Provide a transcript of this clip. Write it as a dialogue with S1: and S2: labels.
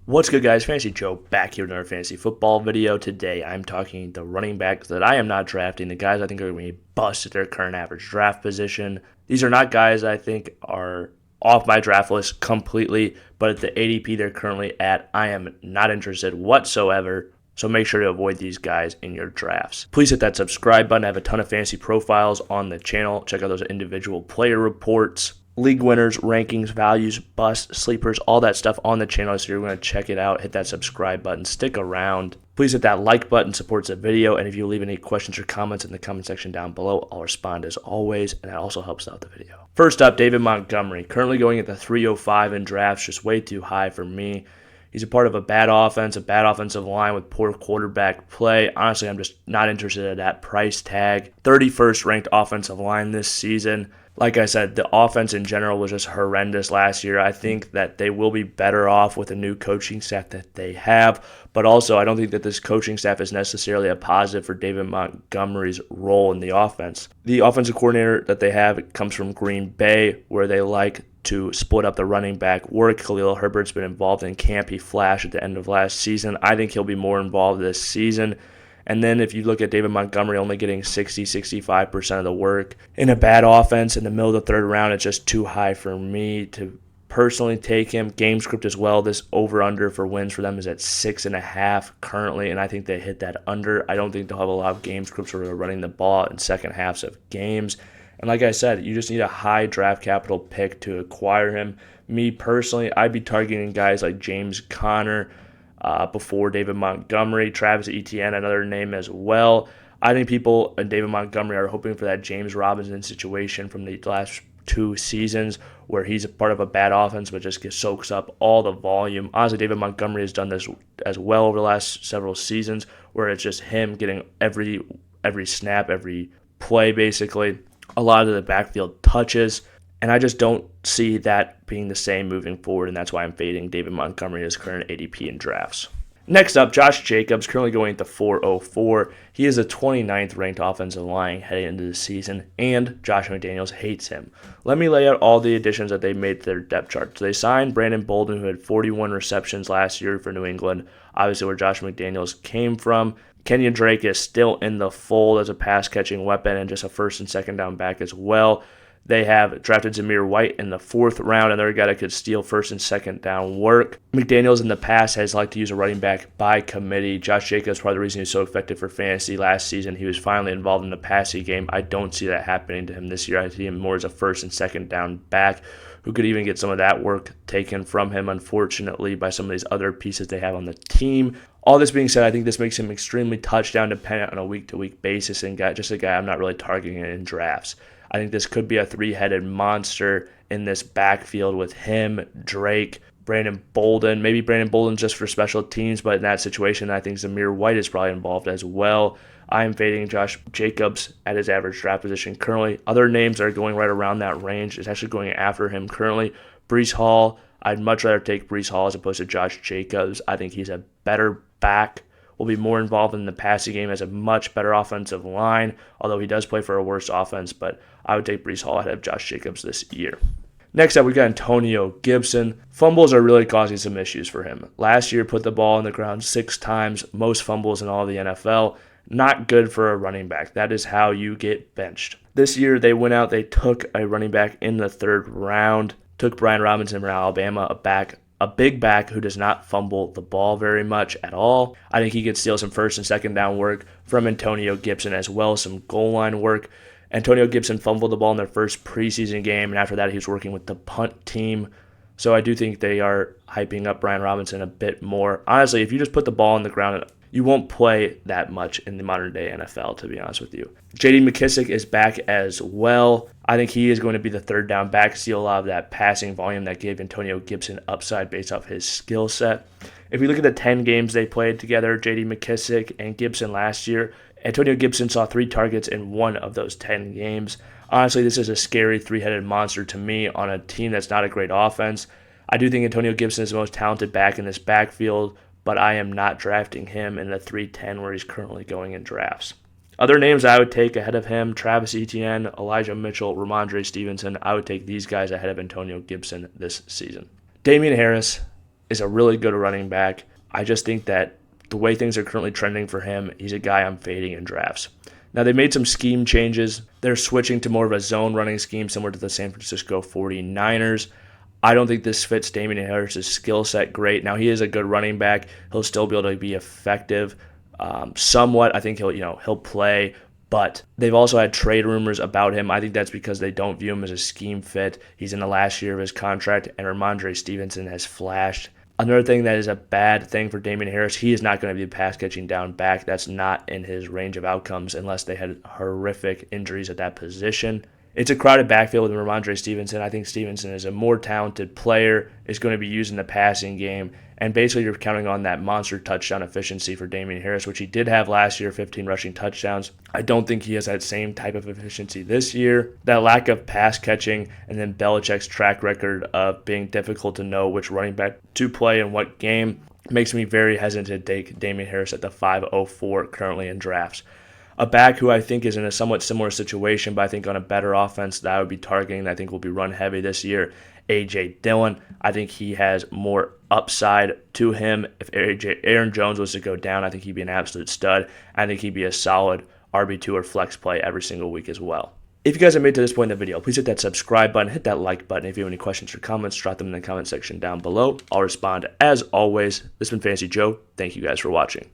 S1: What's good, guys? Fantasy Joe back here with another fantasy football video. Today I'm talking the running backs that I am not drafting, the guys I think are going to be bust at their current average draft position. These are not guys I think are off my draft list completely, but at the ADP they're currently at, I am not interested whatsoever. So make sure to avoid these guys in your drafts. Please hit that subscribe button. I have a ton of fantasy profiles on the channel. Check out those individual player reports, league winners, rankings, values, busts, sleepers, all that stuff on the channel. So you're going to check it out. Hit that subscribe button. Stick around. Please hit that like button. Supports the video. And if you leave any questions or comments in the comment section down below, I'll respond as always. And that also helps out the video. First up, David Montgomery. Currently going at the 305 in drafts. Just way too high for me. He's a part of a bad offensive line with poor quarterback play. Honestly, I'm just not interested in that price tag. 31st ranked offensive line this season. Like I said, the offense in general was just horrendous last year. I think that they will be better off with the new coaching staff that they have. But also, I don't think that this coaching staff is necessarily a positive for David Montgomery's role in the offense. The offensive coordinator that they have comes from Green Bay, where they like to split up the running back work. Khalil Herbert's been involved in camp. He flashed at the end of last season. I think he'll be more involved this season. And then if you look at David Montgomery only getting 65% of the work in a bad offense in the middle of the third round, it's just too high for me to personally take him. Game script as well. This over-under for wins for them is at 6.5 currently, and I think they hit that under. I don't think they'll have a lot of game scripts where they're running the ball in second halves of games. And like I said, you just need a high draft capital pick to acquire him. Me personally, I'd be targeting guys like James Conner before David Montgomery, Travis Etienne, another name as well. I think people and David Montgomery are hoping for that James Robinson situation from the last 2 seasons where he's a part of a bad offense but just soaks up all the volume. Honestly, David Montgomery has done this as well over the last several seasons where it's just him getting every snap, every play basically, a lot of the backfield touches. And I just don't see that being the same moving forward, and that's why I'm fading David Montgomery as current ADP in drafts. Next up, Josh Jacobs, currently going at the 404. He is a 29th ranked offensive line heading into the season, and Josh McDaniels hates him. Let me lay out all the additions that they made to their depth chart. So they signed Brandon Bolden, who had 41 receptions last year for New England, obviously where Josh McDaniels came from. Kenyon Drake is still in the fold as a pass-catching weapon and just a first and second down back as well. They have drafted Zamir White in the 4th round, another guy that could steal first and second down work. McDaniels in the past has liked to use a running back by committee. Josh Jacobs, probably the reason he was so effective for fantasy last season. He was finally involved in the passing game. I don't see that happening to him this year. I see him more as a first and second down back who could even get some of that work taken from him, unfortunately, by some of these other pieces they have on the team. All this being said, I think this makes him extremely touchdown dependent on a week-to-week basis and just a guy I'm not really targeting in drafts. I think this could be a 3-headed monster in this backfield with him, Drake, Brandon Bolden. Maybe Brandon Bolden just for special teams, but in that situation, I think Zamir White is probably involved as well. I am fading Josh Jacobs at his average draft position currently. Other names that are going right around that range is actually going after him currently. Breece Hall, I'd much rather take Breece Hall as opposed to Josh Jacobs. I think he's a better back. Will be more involved in the passing game, as a much better offensive line, although he does play for a worse offense, but I would take Breece Hall ahead of Josh Jacobs this year. Next up, we got Antonio Gibson. Fumbles are really causing some issues for him. Last year, put the ball on the ground 6 times, most fumbles in all of the NFL. Not good for a running back. That is how you get benched. This year, they went out, they took a running back in the 3rd round, took Brian Robinson from Alabama, a big back who does not fumble the ball very much at all. I think he could steal some first and second down work from Antonio Gibson as well as some goal line work. Antonio Gibson fumbled the ball in their first preseason game, and after that he was working with the punt team. So I do think they are hyping up Brian Robinson a bit more. Honestly, if you just put the ball on the ground, you won't play that much in the modern-day NFL, to be honest with you. J.D. McKissic is back as well. I think he is going to be the 3rd down back, steal a lot of that passing volume that gave Antonio Gibson upside based off his skill set. If we look at the 10 games they played together, J.D. McKissic and Gibson last year, Antonio Gibson saw 3 targets in 1 of those 10 games. Honestly, this is a scary 3-headed monster to me on a team that's not a great offense. I do think Antonio Gibson is the most talented back in this backfield, but I am not drafting him in the 310 where he's currently going in drafts. Other names I would take ahead of him, Travis Etienne, Elijah Mitchell, Ramondre Stevenson. I would take these guys ahead of Antonio Gibson this season. Damien Harris, is a really good running back. I just think that the way things are currently trending for him, he's a guy I'm fading in drafts. Now, they made some scheme changes. They're switching to more of a zone running scheme similar to the San Francisco 49ers. I don't think this fits Damien Harris' skill set great. Now, he is a good running back. He'll still be able to be effective somewhat. I think he'll play, but they've also had trade rumors about him. I think that's because they don't view him as a scheme fit. He's in the last year of his contract, and Ramondre Stevenson has flashed. Another thing that is a bad thing for Damien Harris, he is not going to be a pass-catching down back. That's not in his range of outcomes unless they had horrific injuries at that position. It's a crowded backfield with Ramondre Stevenson. I think Stevenson is a more talented player, is going to be used in the passing game, and basically you're counting on that monster touchdown efficiency for Damien Harris, which he did have last year, 15 rushing touchdowns. I don't think he has that same type of efficiency this year. That lack of pass catching and then Belichick's track record of being difficult to know which running back to play in what game makes me very hesitant to take Damien Harris at the 504 currently in drafts. A back who I think is in a somewhat similar situation, but I think on a better offense that I would be targeting, that I think will be run heavy this year, A.J. Dillon. I think he has more upside to him. If Aaron Jones was to go down, I think he'd be an absolute stud. I think he'd be a solid RB2 or flex play every single week as well. If you guys have made it to this point in the video, please hit that subscribe button, hit that like button. If you have any questions or comments, drop them in the comment section down below. I'll respond as always. This has been Fantasy Joe. Thank you guys for watching.